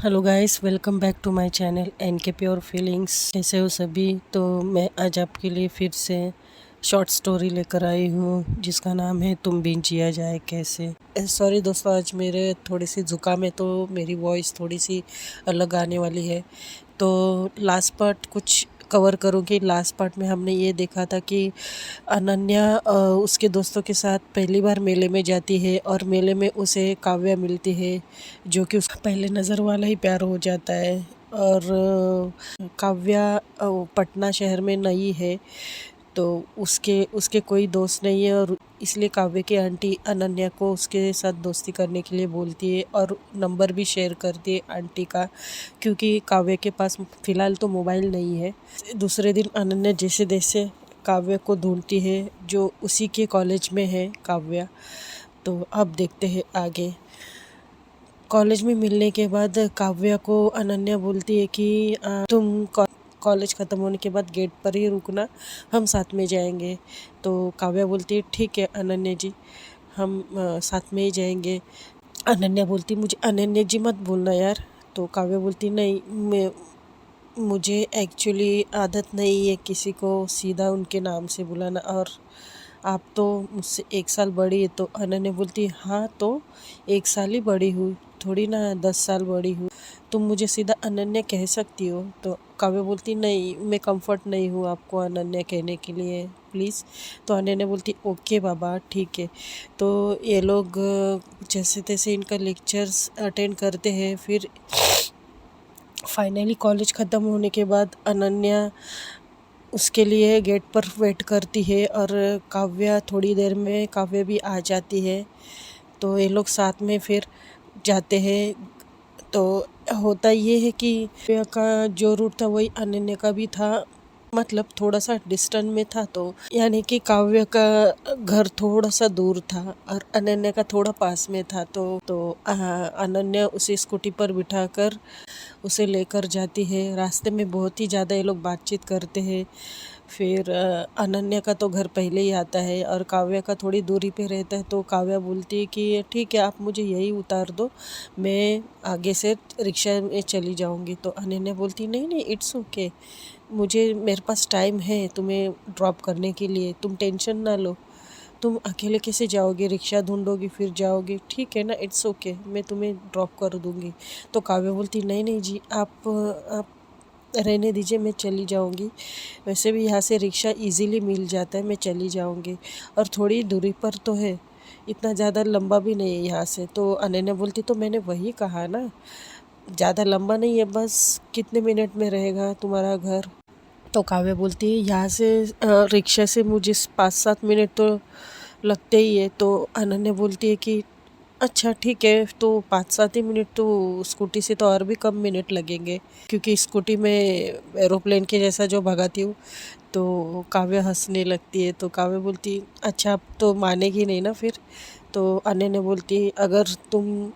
Hello guys, welcome back to my channel N K pure feelings. कैसे हो सभी? तो मैं आज आपके लिए फिर से शॉर्ट स्टोरी लेकर आई हूँ जिसका नाम है तुम बिन जिया जाए कैसे। सॉरी दोस्तों, आज मेरे थोड़ी सी ज़ुकाम है तो मेरी वॉइस थोड़ी सी अलग आने वाली है। तो लास्ट पार्ट कुछ कवर करूँगी। लास्ट पार्ट में हमने ये देखा था कि अनन्या उसके दोस्तों के साथ पहली बार मेले में जाती है और मेले में उसे काव्या मिलती है जो कि उसका पहले नज़र वाला ही प्यार हो जाता है। और काव्या पटना शहर में नई है तो उसके उसके कोई दोस्त नहीं है और इसलिए काव्य की आंटी अनन्या को उसके साथ दोस्ती करने के लिए बोलती है और नंबर भी शेयर करती है आंटी का, क्योंकि काव्य के पास फ़िलहाल तो मोबाइल नहीं है। दूसरे दिन अनन्या जैसे तैसे काव्य को ढूंढती है जो उसी के कॉलेज में है काव्या। तो अब देखते हैं आगे। कॉलेज में मिलने के बाद काव्या को अनन्या बोलती है कि तुम कॉलेज ख़त्म होने के बाद गेट पर ही रुकना, हम साथ में जाएंगे। तो काव्या बोलती है ठीक है अनन्या जी, हम साथ में ही जाएंगे। अनन्या बोलती मुझे अनन्या जी मत बोलना यार। तो काव्या बोलती नहीं, मुझे एक्चुअली आदत नहीं है किसी को सीधा उनके नाम से बुलाना, और आप तो मुझसे 1 साल बड़ी है। तो अनन्या बोलती हाँ तो 1 साल ही बड़ी हूँ, थोड़ी ना 10 साल बड़ी हूँ, तुम मुझे सीधा अनन्या कह सकती हो। तो काव्य बोलती नहीं, मैं कंफर्ट नहीं हूँ आपको अनन्या कहने के लिए, प्लीज़। तो अनन्या बोलती ओके बाबा ठीक है। तो ये लोग जैसे तैसे इनका लेक्चर्स अटेंड करते हैं। फिर फाइनली कॉलेज ख़त्म होने के बाद अनन्या उसके लिए गेट पर वेट करती है और काव्या थोड़ी देर में काव्या भी आ जाती है। तो ये लोग साथ में फिर जाते हैं। तो होता ये है कि काव्या का जो रूट था वही अनन्या का भी था, मतलब थोड़ा सा डिस्टेंस में था। तो यानी कि काव्य का घर थोड़ा सा दूर था और अनन्या का थोड़ा पास में था। तो अनन्या उसे स्कूटी पर बिठाकर उसे लेकर जाती है। रास्ते में बहुत ही ज़्यादा ये लोग बातचीत करते हैं। फिर अनन्या का तो घर पहले ही आता है और काव्या का थोड़ी दूरी पे रहता है। तो काव्या बोलती है कि ठीक है आप मुझे यही उतार दो, मैं आगे से रिक्शा में चली जाऊंगी। तो अनन्या बोलती नहीं नहीं इट्स ओके, मुझे मेरे पास टाइम है तुम्हें ड्रॉप करने के लिए, तुम टेंशन ना लो। तुम अकेले कैसे जाओगी, रिक्शा ढूंढोगी फिर जाओगी, ठीक है ना, इट्स ओके, मैं तुम्हें ड्रॉप कर दूंगी। तो काव्या बोलती नहीं नहीं जी, आप रहने दीजिए, मैं चली जाऊंगी, वैसे भी यहाँ से रिक्शा इजीली मिल जाता है, मैं चली जाऊंगी और थोड़ी दूरी पर तो है, इतना ज़्यादा लंबा भी नहीं है यहाँ से। तो अनन्या बोलती तो मैंने वही कहा ना, ज़्यादा लंबा नहीं है, बस कितने मिनट में रहेगा तुम्हारा घर। तो काव्या बोलती है यहाँ से रिक्शा से मुझे 5-7 मिनट तो लगते ही है। तो अनन्या बोलती है कि अच्छा ठीक है, तो 5-7 ही मिनट, तो स्कूटी से तो और भी कम मिनट लगेंगे, क्योंकि स्कूटी में एरोप्लेन के जैसा जो भगाती हूँ। तो काव्या हंसने लगती है। तो काव्या बोलती अच्छा अब तो मानेगी नहीं ना फिर। तो अनन्या बोलती अगर तुम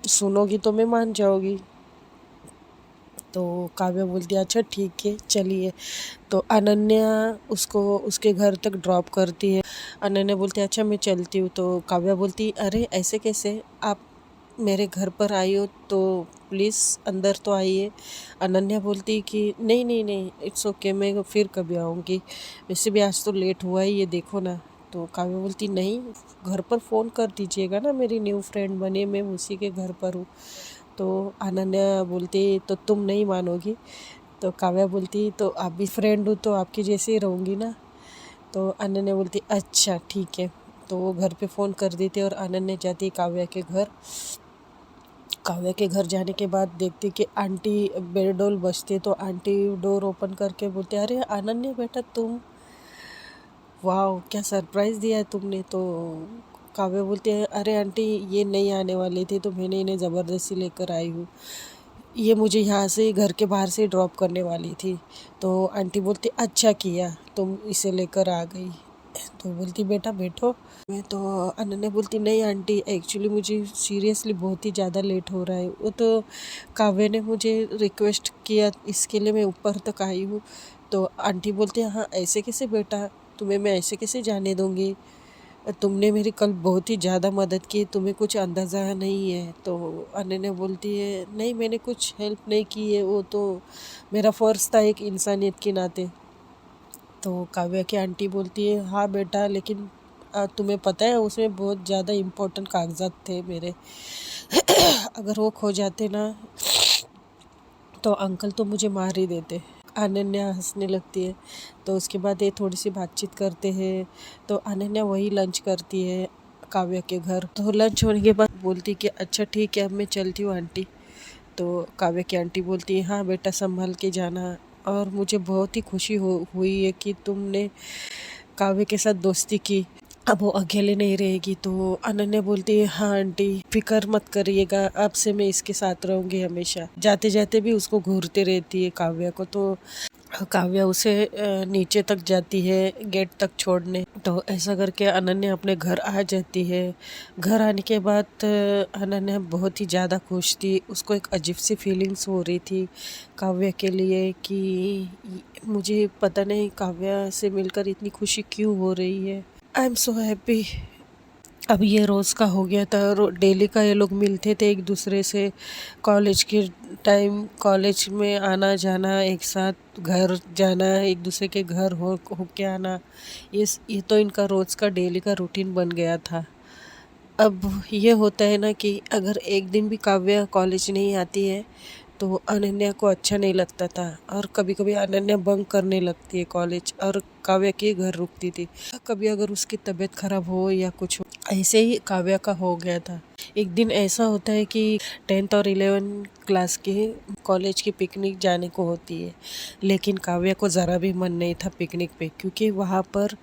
सुनोगी तो मैं मान जाऊँगी। तो काव्या बोलती अच्छा ठीक है चलिए। तो अनन्या उसको उसके घर तक ड्रॉप करती है। अनन्या बोलती अच्छा मैं चलती हूँ। तो काव्या बोलती अरे ऐसे कैसे, आप मेरे घर पर आई हो तो प्लीज़ अंदर तो आइए। अनन्या बोलती कि नहीं नहीं नहीं इट्स ओके, मैं फिर कभी आऊँगी, वैसे भी आज तो लेट हुआ ही ये देखो ना। तो काव्या बोलती नहीं, घर पर फ़ोन कर दीजिएगा ना, मेरी न्यू फ्रेंड बनी, मैं उसी के घर पर हूँ। तो अनन्या बोलती तो तुम नहीं मानोगी। तो काव्या बोलती तो आप भी फ्रेंड हो तो आपकी जैसे ही रहूँगी ना। तो अनन्या बोलती अच्छा ठीक है। तो वो घर पे फ़ोन कर देती और अनन्या जाती काव्या के घर। काव्या के घर जाने के बाद देखती कि आंटी बेल डोल बजती। तो आंटी डोर ओपन करके बोलते अरे अनन्या बेटा तुम, वाह क्या सरप्राइज़ दिया है तुमने। तो काव्या बोलती है अरे आंटी ये नहीं आने वाली थी तो मैंने इन्हें ज़बरदस्ती लेकर आई हूँ, ये मुझे यहाँ से घर के बाहर से ड्रॉप करने वाली थी। तो आंटी बोलती अच्छा किया तुम इसे लेकर आ गई। तो बोलती बेटा बैठो। मैं तो अनन्या बोलती नहीं आंटी एक्चुअली मुझे सीरियसली बहुत ही ज़्यादा लेट हो रहा है, वो तो काव्य ने मुझे रिक्वेस्ट किया इसके लिए मैं ऊपर तक आई हूँ। तो आंटी बोलती हाँ ऐसे कैसे बेटा, तुम्हें मैं ऐसे कैसे जाने दूँगी, तुमने मेरी कल बहुत ही ज़्यादा मदद की, तुम्हें कुछ अंदाज़ा नहीं है। तो अनन्या बोलती है, नहीं मैंने कुछ हेल्प नहीं की है, वो तो मेरा फ़र्ज़ था एक इंसानियत के नाते। तो काव्या की आंटी बोलती है, हाँ बेटा, लेकिन तुम्हें पता है उसमें बहुत ज़्यादा इम्पोर्टेंट कागजात थे मेरे। अगर वो खो जाते ना तो अंकल तो मुझे मार ही देते। अनन्या हंसने लगती है। तो उसके बाद ये थोड़ी सी बातचीत करते हैं। तो अनन्या वही लंच करती है काव्या के घर। तो लंच होने के बाद बोलती कि अच्छा ठीक है, अब मैं चलती हूँ आंटी। तो काव्या की आंटी बोलती है, हाँ बेटा संभल के जाना, और मुझे बहुत ही खुशी हुई है कि तुमने काव्य के साथ दोस्ती की, अब वो अकेले नहीं रहेगी। तो अनन्या बोलती है, हाँ आंटी फिक्र मत करिएगा, अब से मैं इसके साथ रहूंगी हमेशा। जाते जाते भी उसको घूरते रहती है काव्या को। तो काव्या उसे नीचे तक जाती है गेट तक छोड़ने। तो ऐसा करके अनन्या अपने घर आ जाती है। घर आने के बाद अनन्या बहुत ही ज़्यादा खुश थी। उसको एक अजीब सी फीलिंग्स हो रही थी काव्या के लिए कि मुझे पता नहीं काव्या से मिलकर इतनी खुशी क्यों हो रही है। I am so happy. अब ये रोज़ का हो गया था, डेली का ये लोग मिलते थे एक दूसरे से। कॉलेज के टाइम कॉलेज में आना जाना, एक साथ घर जाना, एक दूसरे के घर हो के आना, ये तो इनका रोज़ का डेली का रूटीन बन गया था। अब ये होता है ना कि अगर एक दिन भी काव्या कॉलेज नहीं आती है तो अनन्या को अच्छा नहीं लगता था, और कभी कभी अनन्या बंक करने लगती है कॉलेज और काव्या के घर रुकती थी। कभी अगर उसकी तबीयत खराब हो या कुछ हो, ऐसे ही काव्या का हो गया था। एक दिन ऐसा होता है कि 10th और 11 क्लास के कॉलेज की पिकनिक जाने को होती है, लेकिन काव्या को ज़रा भी मन नहीं था पिकनिक पे, क्योंकि वहाँ पर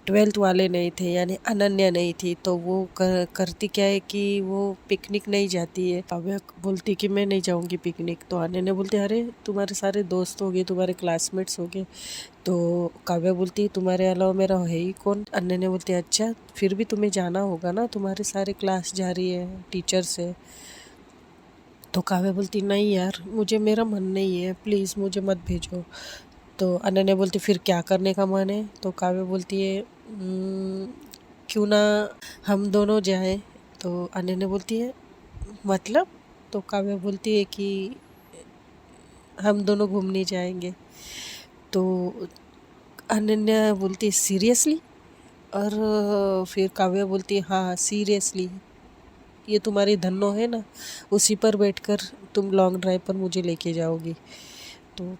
12th वाले नहीं थे, यानी अनन्या नहीं थी। तो वो करती क्या है कि वो पिकनिक नहीं जाती है। काव्या बोलती कि मैं नहीं जाऊँगी पिकनिक। तो अनन्या बोलती, अरे तुम्हारे सारे दोस्त हो गए, तुम्हारे क्लासमेट्स हो गए। तो काव्या बोलती, तुम्हारे अलावा मेरा है ही कौन। अनन्या बोलती, अच्छा फिर भी तुम्हें जाना होगा ना, तुम्हारे सारे क्लास जा रही है, टीचर्स है। तो काव्या बोलती, नहीं यार, मुझे मेरा मन नहीं है, प्लीज़ मुझे मत भेजो। तो अनन्या बोलती, फिर क्या करने का मन है। तो काव्या बोलती है, क्यों ना हम दोनों जाएं। तो अनन्या बोलती है, मतलब। तो काव्या बोलती है कि हम दोनों घूमने जाएंगे। तो अनन्या बोलती है, सीरियसली। और फिर काव्या बोलती है, हाँ सीरियसली, ये तुम्हारी धन्नो है ना, उसी पर बैठकर तुम लॉन्ग ड्राइव पर मुझे लेके जाओगी। तो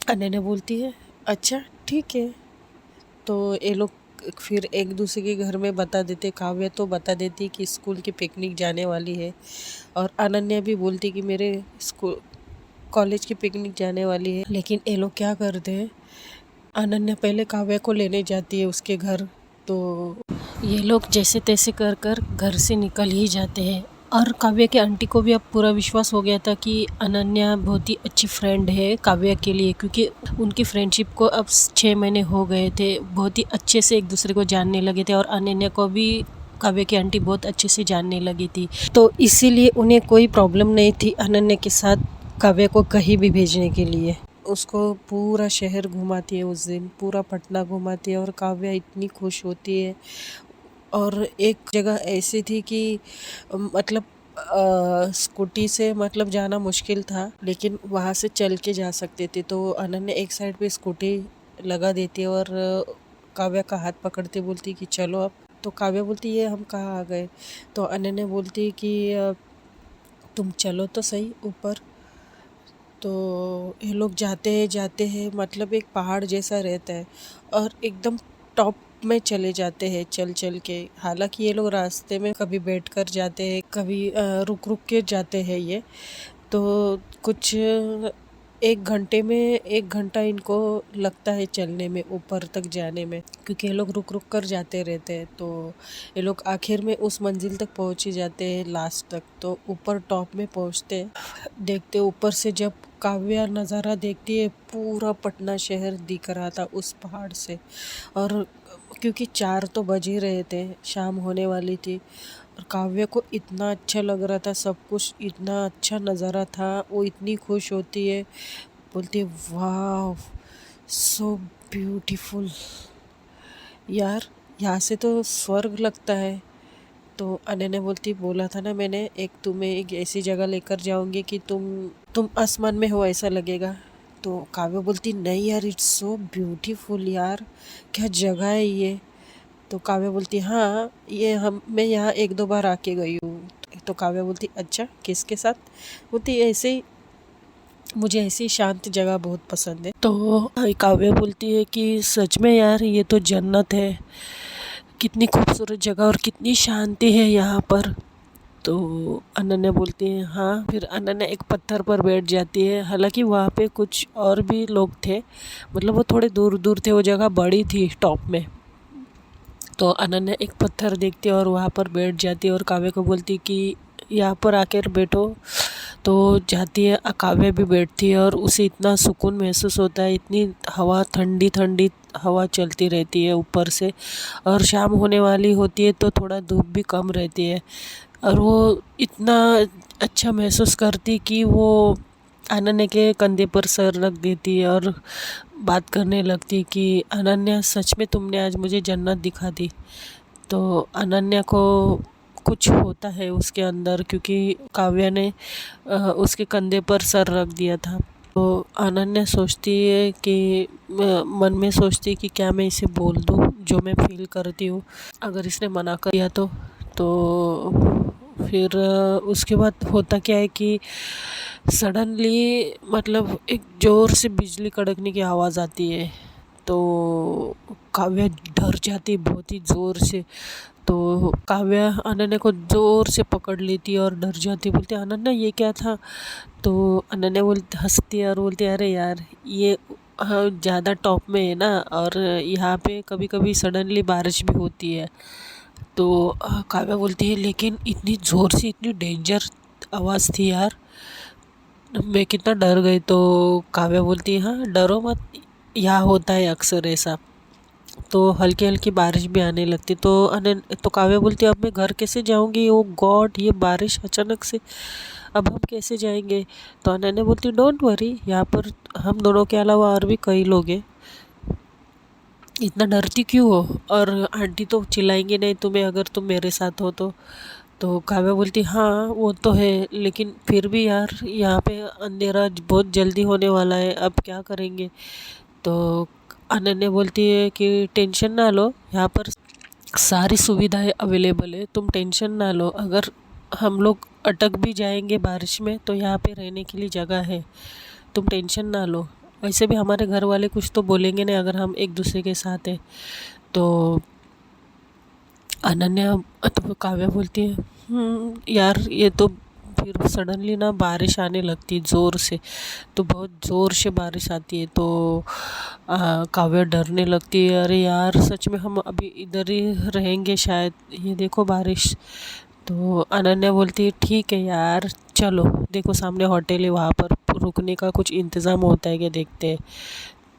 अनन्या बोलती है, अच्छा ठीक है। तो ये लोग फिर एक दूसरे के घर में बता देते। काव्या तो बता देती कि स्कूल की पिकनिक जाने वाली है, और अनन्या भी बोलती कि मेरे स्कूल कॉलेज की पिकनिक जाने वाली है। लेकिन ये लोग क्या करते हैं, अनन्या पहले काव्या को लेने जाती है उसके घर। तो ये लोग जैसे तैसे कर कर घर से निकल ही जाते हैं। और काव्या के आंटी को भी अब पूरा विश्वास हो गया था कि अनन्या बहुत ही अच्छी फ्रेंड है काव्या के लिए, क्योंकि उनकी फ्रेंडशिप को अब 6 महीने हो गए थे, बहुत ही अच्छे से एक दूसरे को जानने लगे थे, और अनन्या को भी काव्या की आंटी बहुत अच्छे से जानने लगी थी। तो इसीलिए उन्हें कोई प्रॉब्लम नहीं थी अनन्या के साथ काव्या को कहीं भी भेजने के लिए। उसको पूरा शहर घुमाती है उस दिन, पूरा पटना घुमाती है, और काव्या इतनी खुश होती है। और एक जगह ऐसी थी कि मतलब स्कूटी से मतलब जाना मुश्किल था, लेकिन वहाँ से चल के जा सकते थे। तो अनन्या एक साइड पे स्कूटी लगा देती है और काव्या का हाथ पकड़ते बोलती कि चलो अब। तो काव्या बोलती, ये हम कहाँ आ गए। तो अनन्या बोलती कि तुम चलो तो सही ऊपर। तो ये लोग जाते हैं, मतलब एक पहाड़ जैसा रहता है, और एकदम टॉप में चले जाते हैं चल चल के। हालांकि ये लोग रास्ते में कभी बैठ कर जाते हैं, कभी रुक रुक के जाते हैं ये। तो कुछ 1 घंटे में 1 घंटा इनको लगता है चलने में, ऊपर तक जाने में, क्योंकि ये लोग रुक रुक कर जाते रहते हैं। तो ये लोग आखिर में उस मंजिल तक पहुंच ही जाते हैं, लास्ट तक। तो ऊपर टॉप में पहुंचते हैं। देखते ऊपर से जब काव्या नज़ारा देखती है, पूरा पटना शहर दिख रहा था उस पहाड़ से। और क्योंकि 4 तो बज ही रहे थे, शाम होने वाली थी, और काव्या को इतना अच्छा लग रहा था, सब कुछ इतना अच्छा नज़ारा था। वो इतनी खुश होती है, बोलती है, वाह सो ब्यूटीफुल। यार यहाँ से तो स्वर्ग लगता है। तो अनन्या बोलती, बोला था ना मैंने, एक तुम्हें एक ऐसी जगह लेकर जाऊंगी कि तुम आसमान में हो ऐसा लगेगा। तो काव्या बोलती, नहीं यार, इट्स सो ब्यूटीफुल यार, क्या जगह है ये। तो काव्या बोलती, हाँ ये मैं यहाँ एक दो बार आके गई हूँ। तो काव्या बोलती, अच्छा किसके साथ। बोलती, ऐसे ही, मुझे ऐसी शांत जगह बहुत पसंद है। तो काव्या बोलती है कि सच में यार ये तो जन्नत है, कितनी खूबसूरत जगह और कितनी शांति है यहाँ पर। तो अनन्या बोलती है हाँ। फिर अनन्या एक पत्थर पर बैठ जाती है। हालांकि वहाँ पे कुछ और भी लोग थे, मतलब वो थोड़े दूर दूर थे, वो जगह बड़ी थी टॉप में। तो अनन्या एक पत्थर देखती है और वहाँ पर बैठ जाती है और काव्य को बोलती कि यहाँ पर आकर बैठो। तो जाती है, काव्य भी बैठती है और उसे इतना सुकून महसूस होता है। इतनी हवा, ठंडी ठंडी हवा चलती रहती है ऊपर से, और शाम होने वाली होती है तो थोड़ा धूप भी कम रहती है। और वो इतना अच्छा महसूस करती कि वो अनन्या के कंधे पर सर रख देती है और बात करने लगती कि अनन्या, सच में तुमने आज मुझे जन्नत दिखा दी। तो अनन्या को कुछ होता है उसके अंदर, क्योंकि काव्या ने उसके कंधे पर सर रख दिया था। तो अनन्या सोचती है कि मन में सोचती कि क्या मैं इसे बोल दूँ जो मैं फील करती हूँ। अगर इसने मना कर दिया तो फिर उसके बाद होता क्या है कि सडनली, मतलब एक ज़ोर से बिजली कड़कने की आवाज़ आती है। तो काव्या डर जाती है बहुत ही ज़ोर से। तो काव्या अनन्या को ज़ोर से पकड़ लेती है और डर जाती है, बोलती है अनन्या ये क्या था। तो अनन्या बोलती, हंसती है और बोलती है अरे यार ये ज़्यादा टॉप में है ना, और यहाँ पे कभी कभी सडनली बारिश भी होती है। तो काव्या बोलती है लेकिन इतनी ज़ोर से, इतनी डेंजर आवाज़ थी यार, मैं कितना डर गई। तो काव्या बोलती है हाँ डरो मत, यहाँ होता है अक्सर ऐसा। तो हल्की हल्की बारिश भी आने लगती। तो काव्या बोलती है अब मैं घर कैसे जाऊंगी, ओ गॉड ये बारिश अचानक से, अब हम कैसे जाएंगे। तो अनन्या बोलती डोंट वरी, यहाँ पर हम दोनों के अलावा और भी कई लोग हैं, इतना डरती क्यों हो, और आंटी तो चिल्लाएंगे नहीं तुम्हें अगर तुम मेरे साथ हो तो। तो काव्या बोलती हाँ वो तो है, लेकिन फिर भी यार यहाँ पे अंधेरा बहुत जल्दी होने वाला है, अब क्या करेंगे। तो अनन्या बोलती है कि टेंशन ना लो, यहाँ पर सारी सुविधाएं अवेलेबल है, तुम टेंशन ना लो। अगर हम लोग अटक भी जाएंगे बारिश में तो यहाँ पे रहने के लिए जगह है, तुम टेंशन ना लो। वैसे भी हमारे घर वाले कुछ तो बोलेंगे नहीं अगर हम एक दूसरे के साथ हैं। तो अनन्या, तो काव्या बोलती है यार ये तो, फिर सडनली ना बारिश आने लगती है ज़ोर से। तो बहुत ज़ोर से बारिश आती है। तो काव्या डरने लगती है, अरे यार सच में हम अभी इधर ही रहेंगे शायद, ये देखो बारिश। तो अनन्या बोलती है ठीक है यार चलो, देखो सामने होटल है, वहाँ पर रुकने का कुछ इंतज़ाम होता है क्या देखते हैं।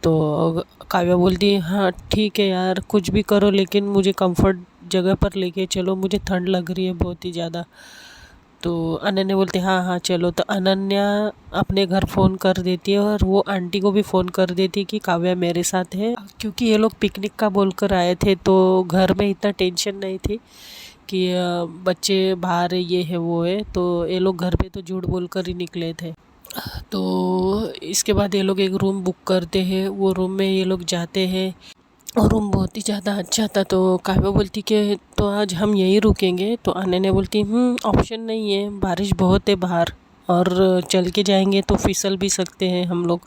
तो काव्या बोलती है हाँ ठीक है यार कुछ भी करो, लेकिन मुझे कंफर्ट जगह पर लेके चलो, मुझे ठंड लग रही है बहुत ही ज़्यादा। तो अनन्या बोलती है हाँ हाँ चलो। तो अनन्या अपने घर फ़ोन कर देती है और वो आंटी को भी फ़ोन कर देती है कि काव्या मेरे साथ है, क्योंकि ये लोग पिकनिक का बोलकर आए थे तो घर में इतना टेंशन नहीं थी कि बच्चे बाहर है, ये है वो है। तो ये लोग घर पे तो झूठ बोलकर ही निकले थे। तो इसके बाद ये लोग एक रूम बुक करते हैं, वो रूम में ये लोग जाते हैं और रूम बहुत ही ज़्यादा अच्छा था। तो काव्या बोलती कि तो आज हम यहीं रुकेंगे। तो अनन्या बोलती ऑप्शन नहीं है, बारिश बहुत है बाहर, और चल के जाएंगे तो फिसल भी सकते हैं हम लोग,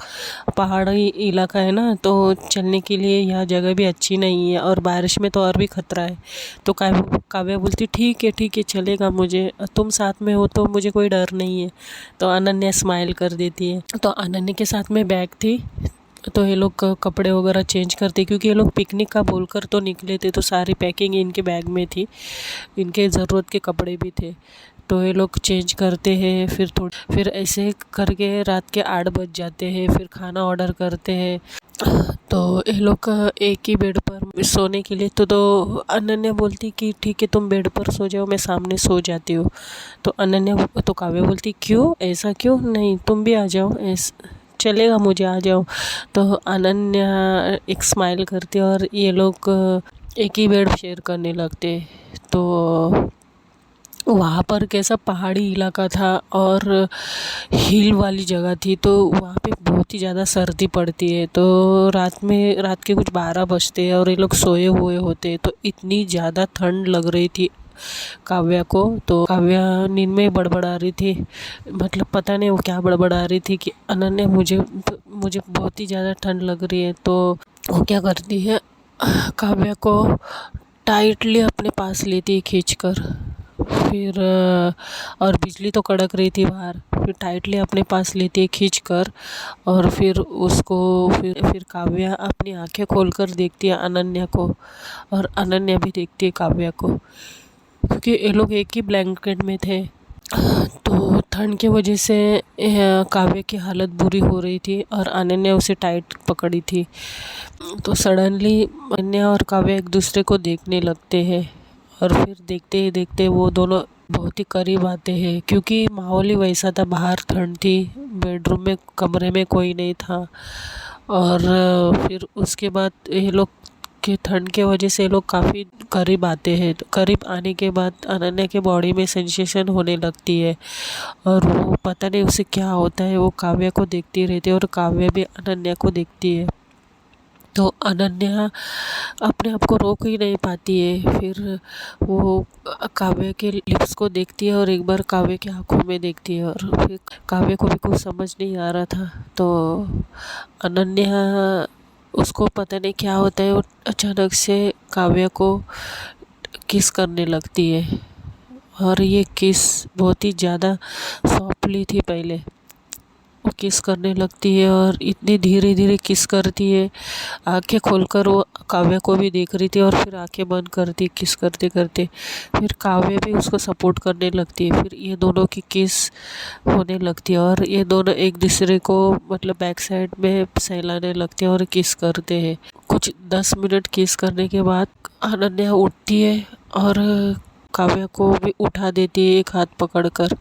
पहाड़ी इलाका है ना, तो चलने के लिए यह जगह भी अच्छी नहीं है और बारिश में तो और भी ख़तरा है। तो काव्या बोलती ठीक है चलेगा, मुझे तुम साथ में हो तो मुझे कोई डर नहीं है। तो अनन्या स्माइल कर देती है। तो अनन्या के साथ में बैग थी, तो ये लोग कपड़े वगैरह चेंज करते, क्योंकि ये लोग पिकनिक का बोलकर तो निकले थे तो सारी पैकिंग इनके बैग में थी, इनके ज़रूरत के कपड़े भी थे। तो ये लोग चेंज करते हैं, फिर ऐसे करके रात के 8 बज जाते हैं। फिर खाना ऑर्डर करते हैं। तो ये लोग एक ही बेड पर सोने के लिए, तो अनन्या बोलती कि ठीक है तुम बेड पर सो जाओ, मैं सामने सो जाती हूँ। तो काव्या बोलती क्यों, ऐसा क्यों, नहीं तुम भी आ जाओ, चलेगा मुझे, आ जाओ। तो अनन्या एक स्माइल करती है और ये लोग एक ही बेड शेयर करने लगते। तो वहाँ पर कैसा पहाड़ी इलाका था और हिल वाली जगह थी, तो वहाँ पे बहुत ही ज़्यादा सर्दी पड़ती है। तो रात के कुछ 12 बजते हैं और ये लोग सोए हुए होते हैं, तो इतनी ज़्यादा ठंड लग रही थी काव्या को। तो काव्या नींद में बड़बड़ा रही थी, मतलब पता नहीं वो क्या बड़बड़ा रही थी कि अनन्या मुझे बहुत ही ज़्यादा ठंड लग रही है। तो वो क्या करती है, काव्या को टाइटली अपने पास लेती है खींच कर। फिर और बिजली तो कड़क रही थी बाहर, फिर टाइटली अपने पास लेती है खींच कर। और फिर उसको फिर काव्या अपनी आंखें खोलकर देखती है अनन्या को, और अनन्या भी देखती है काव्या को, क्योंकि ये लोग एक ही ब्लैंकेट में थे। तो ठंड की वजह से काव्या की हालत बुरी हो रही थी और अनन्या उसे टाइट पकड़ी थी। तो सडनली अनन्या और काव्या एक दूसरे को देखने लगते हैं, और फिर देखते ही देखते वो दोनों बहुत ही करीब आते हैं, क्योंकि माहौल ही वैसा था, बाहर ठंड थी, बेडरूम में कमरे में कोई नहीं था। और फिर उसके बाद ये लोग के ठंड के वजह से लोग काफ़ी करीब आते हैं। तो करीब आने के बाद अनन्या के बॉडी में सेंसेशन होने लगती है, और वो पता नहीं उसे क्या होता है, वो काव्या को देखती रहती है और काव्या भी अनन्या को देखती है। तो अनन्या अपने आप को रोक ही नहीं पाती है, फिर वो काव्या के लिप्स को देखती है और एक बार काव्या की आंखों में देखती है, और फिर काव्या को भी कुछ समझ नहीं आ रहा था। तो अनन्या उसको पता नहीं क्या होता है, वो अचानक से काव्या को किस करने लगती है, और ये किस बहुत ही ज़्यादा सॉफ्टली थी। पहले वो किस करने लगती है और इतनी धीरे धीरे किस करती है, आंखें खोलकर वो काव्या को भी देख रही थी और फिर आंखें बंद करती किस करते करते। फिर काव्या भी उसको सपोर्ट करने लगती है, फिर ये दोनों की किस होने लगती है, और ये दोनों एक दूसरे को मतलब बैक साइड में सहलाने लगते हैं और किस करते हैं। कुछ 10 मिनट किस करने के बाद अनन्या उठती है और काव्या को भी उठा देती है एक हाथ पकड़कर,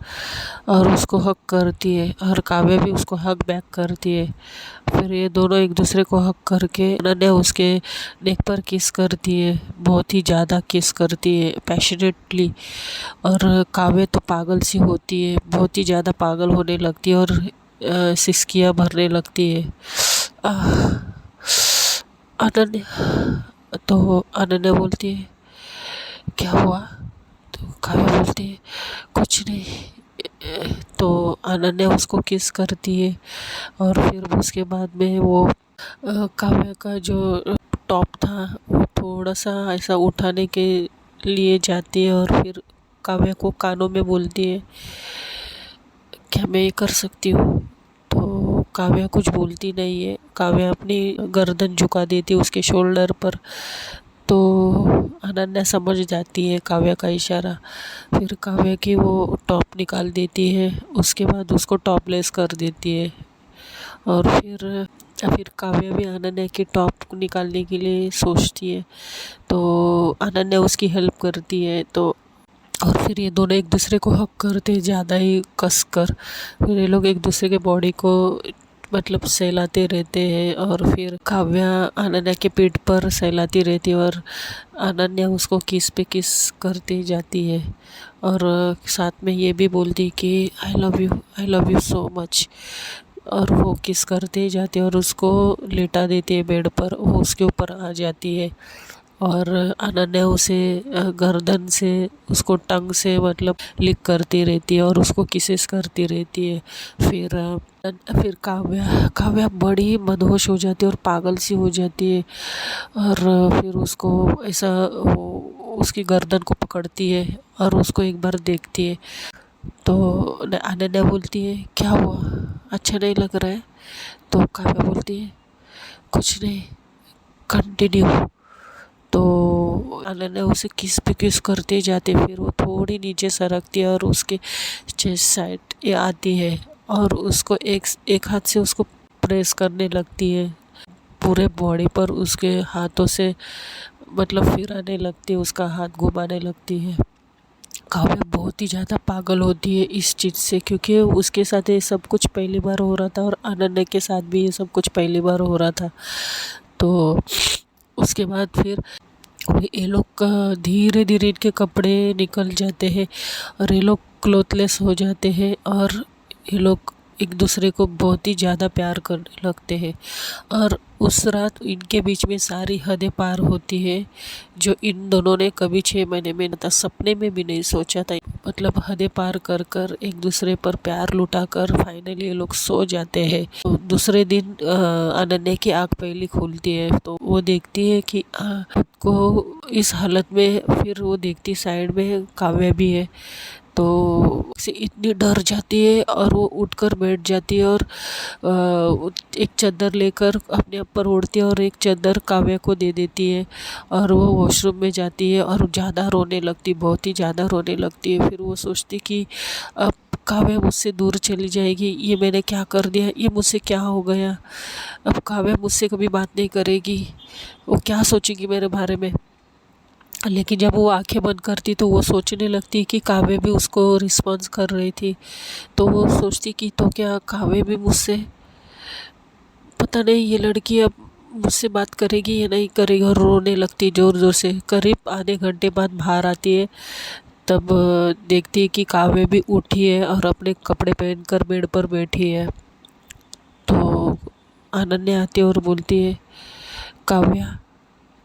और उसको हक करती है, और काव्या भी उसको हक बैक करती है। फिर ये दोनों एक दूसरे को हक करके अनन्या उसके नेक पर किस करती है, बहुत ही ज़्यादा किस करती है पैशनेटली। और काव्या तो पागल सी होती है, बहुत ही ज़्यादा पागल होने लगती है और सिसकियाँ भरने लगती है। अनन्या तो अनन्या बोलती है क्या हुआ, तो काव्या बोलती है कुछ नहीं। तो अनन्या उसको किस करती है, और फिर उसके बाद में वो काव्या का जो टॉप था वो थोड़ा सा ऐसा उठाने के लिए जाती है, और फिर काव्या को कानों में बोलती है क्या मैं ये कर सकती हूँ। तो काव्या कुछ बोलती नहीं है, काव्या अपनी गर्दन झुका देती है उसके शोल्डर पर। तो अनन्या समझ जाती है काव्या का इशारा, फिर काव्या की वो टॉप निकाल देती है, उसके बाद उसको टॉपलेस कर देती है। और फिर काव्या भी अनन्या की टॉप निकालने के लिए सोचती है, तो अनन्या उसकी हेल्प करती है। तो और फिर ये दोनों एक दूसरे को हक करते ज़्यादा ही कस कर, फिर ये लोग एक दूसरे के बॉडी को मतलब सहलाते रहते हैं, और फिर काव्या अनन्या के पीठ पर सहलाती रहती है और अनन्या उसको किस पे किस करती जाती है, और साथ में ये भी बोलती कि I love you so much. और वो किस करते जाते और उसको लेटा देती है बेड पर, वो उसके ऊपर आ जाती है, और अनन्या उसे गर्दन से उसको टंग से मतलब लिक करती रहती है और उसको किसेस करती रहती है। फिर काव्या बड़ी मदहोश हो जाती है और पागल सी हो जाती है, और फिर उसको ऐसा वो उसकी गर्दन को पकड़ती है और उसको एक बार देखती है। तो अनन्या बोलती है क्या हुआ, अच्छा नहीं लग रहा है। तो काव्या बोलती है कुछ नहीं, कंटिन्यू। तो अनन्या उसे किस पे किस करते जाते, फिर वो थोड़ी नीचे सरकती है और उसके चेस्ट साइड ये आती है, और उसको एक हाथ से उसको प्रेस करने लगती है पूरे बॉडी पर, उसके हाथों से मतलब फिराने लगती है, उसका हाथ घुमाने लगती है। काव्या बहुत ही ज़्यादा पागल होती है इस चीज़ से, क्योंकि उसके साथ ये सब कुछ पहली बार हो रहा था और अनन्या के साथ भी ये सब कुछ पहली बार हो रहा था। तो उसके बाद फिर ये लोग धीरे धीरे इनके कपड़े निकल जाते हैं और ये लोग क्लोथलेस हो जाते हैं और ये लोग एक दूसरे को बहुत ही ज़्यादा प्यार करने लगते हैं। और उस रात इनके बीच में सारी हदें पार होती है जो इन दोनों ने कभी 6 महीने में ना सपने में भी नहीं सोचा था। मतलब हदें पार कर कर एक दूसरे पर प्यार लुटा कर फाइनली ये लोग सो जाते हैं। तो दूसरे दिन अनन्या की आँख पहली खुलती है तो वो देखती है कि खुद को इस हालत में, फिर वो देखती साइड में काव्या भी है तो से इतनी डर जाती है और वो उठकर बैठ जाती है और एक चादर लेकर अपने ऊपर ओढ़ती है और एक चादर काव्या को दे देती है और वो वॉशरूम में जाती है और ज़्यादा रोने लगती, बहुत ही ज़्यादा रोने लगती है। फिर वो सोचती कि अब काव्या मुझसे दूर चली जाएगी, ये मैंने क्या कर दिया, ये मुझसे क्या हो गया, अब काव्या मुझसे कभी बात नहीं करेगी, वो क्या सोचेगी मेरे बारे में। लेकिन जब वो आंखें बंद करती तो वो सोचने लगती कि काव्या भी उसको रिस्पॉन्स कर रही थी। तो वो सोचती कि तो क्या काव्या भी मुझसे, पता नहीं ये लड़की अब मुझसे बात करेगी या नहीं करेगी, और रोने लगती ज़ोर ज़ोर से। करीब आधे घंटे बाद बाहर आती है तब देखती है कि काव्या भी उठी है और अपने कपड़े पहनकर बेड पर बैठी है। तो अनन्या आती है और बोलती है काव्या।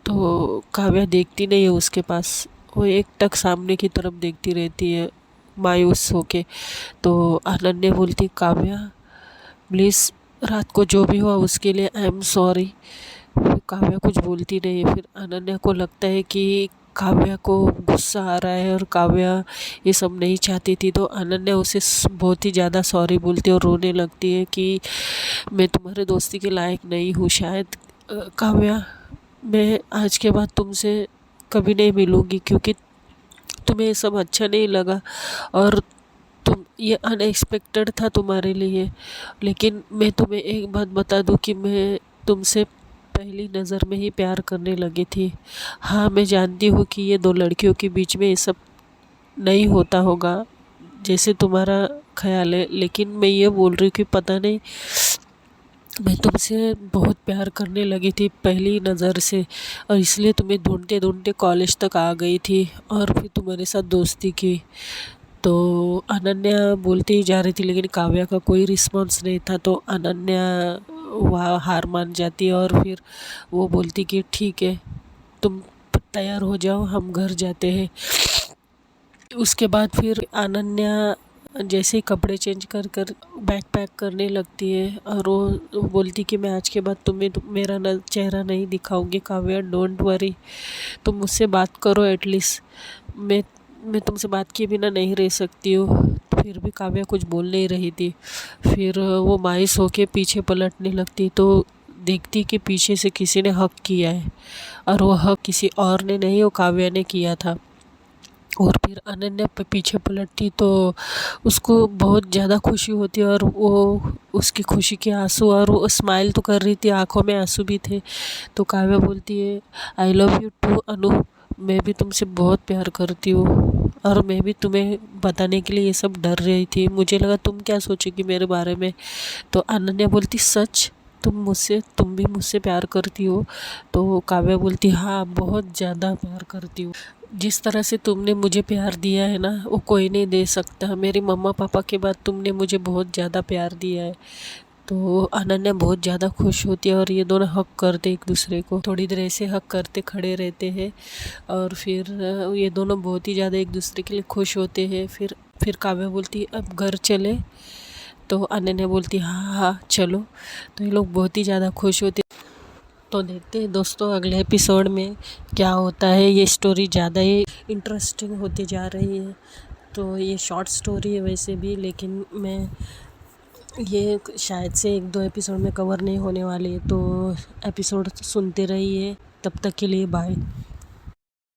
तो काव्या देखती नहीं है उसके पास, वो एक टक सामने की तरफ देखती रहती है मायूस होके। तो अनन्या बोलती काव्या प्लीज़ रात को जो भी हुआ उसके लिए आई एम सॉरी। काव्या कुछ बोलती नहीं है। फिर अनन्या को लगता है कि काव्या को गुस्सा आ रहा है और काव्या ये सब नहीं चाहती थी, तो अनन्या उसे बहुत ही ज़्यादा सॉरी बोलती है और रोने लगती है कि मैं तुम्हारे दोस्ती के लायक नहीं हूँ शायद काव्या, मैं आज के बाद तुमसे कभी नहीं मिलूँगी क्योंकि तुम्हें ये सब अच्छा नहीं लगा और तुम ये अनएक्सपेक्टेड था तुम्हारे लिए। लेकिन मैं तुम्हें एक बात बता दूं कि मैं तुमसे पहली नज़र में ही प्यार करने लगी थी। हाँ मैं जानती हूँ कि ये दो लड़कियों के बीच में ये सब नहीं होता होगा जैसे तुम्हारा ख्याल है, लेकिन मैं ये बोल रही हूँ कि पता नहीं मैं तुमसे बहुत प्यार करने लगी थी पहली नज़र से, और इसलिए तुम्हें ढूंढते ढूंढते कॉलेज तक आ गई थी और फिर तुम्हारे साथ दोस्ती की। तो अनन्या बोलती ही जा रही थी लेकिन काव्या का कोई रिस्पॉन्स नहीं था। तो अनन्या वहाँ हार मान जाती है और फिर वो बोलती कि ठीक है तुम तैयार हो जाओ, हम घर जाते हैं। उसके बाद फिर अनन्या जैसे ही कपड़े चेंज कर कर बैग पैक करने लगती है और वो बोलती कि मैं आज के बाद तुम्हें मेरा चेहरा नहीं दिखाऊंगी काव्या, डोंट वरी, तुम मुझसे बात करो एटलीस्ट, मैं तुमसे बात किए बिना नहीं रह सकती हूँ। फिर भी काव्या कुछ बोल नहीं रही थी। फिर वो मायूस होके पीछे पलटने लगती तो देखती कि पीछे से किसी ने हक किया है और वो हक किसी और ने नहीं, वो काव्या ने किया था। और फिर अनन्या पे पीछे पलटती तो उसको बहुत ज़्यादा खुशी होती है और वो उसकी खुशी के आंसू, और वो स्माइल तो कर रही थी, आंखों में आंसू भी थे। तो काव्या बोलती है आई लव यू टू अनु, मैं भी तुमसे बहुत प्यार करती हूँ और मैं भी तुम्हें बताने के लिए ये सब डर रही थी, मुझे लगा तुम क्या सोचोगी मेरे बारे में। तो अनन्या बोलती सच, तुम भी मुझसे प्यार करती हो। तो काव्या बोलती हाँ बहुत ज़्यादा प्यार करती हूँ, जिस तरह से तुमने मुझे प्यार दिया है ना वो कोई नहीं दे सकता, मेरे मम्मा पापा के बाद तुमने मुझे बहुत ज़्यादा प्यार दिया है। तो अनन्या बहुत ज़्यादा खुश होती है और ये दोनों हक करते एक दूसरे को, थोड़ी देर ऐसे हक करते खड़े रहते हैं और फिर ये दोनों बहुत ही ज़्यादा एक दूसरे के लिए खुश होते हैं। फिर काव्या बोलती अब घर चले, तो अनन्या बोलती हाँ हाँ चलो। तो ये लोग बहुत ही ज़्यादा खुश होते। तो देखते हैं दोस्तों अगले एपिसोड में क्या होता है। ये स्टोरी ज़्यादा ही इंटरेस्टिंग होती जा रही है। तो ये शॉर्ट स्टोरी है वैसे भी, लेकिन मैं ये शायद से 1-2 एपिसोड में कवर नहीं होने वाली है, तो एपिसोड सुनते रहिए। तब तक के लिए बाय।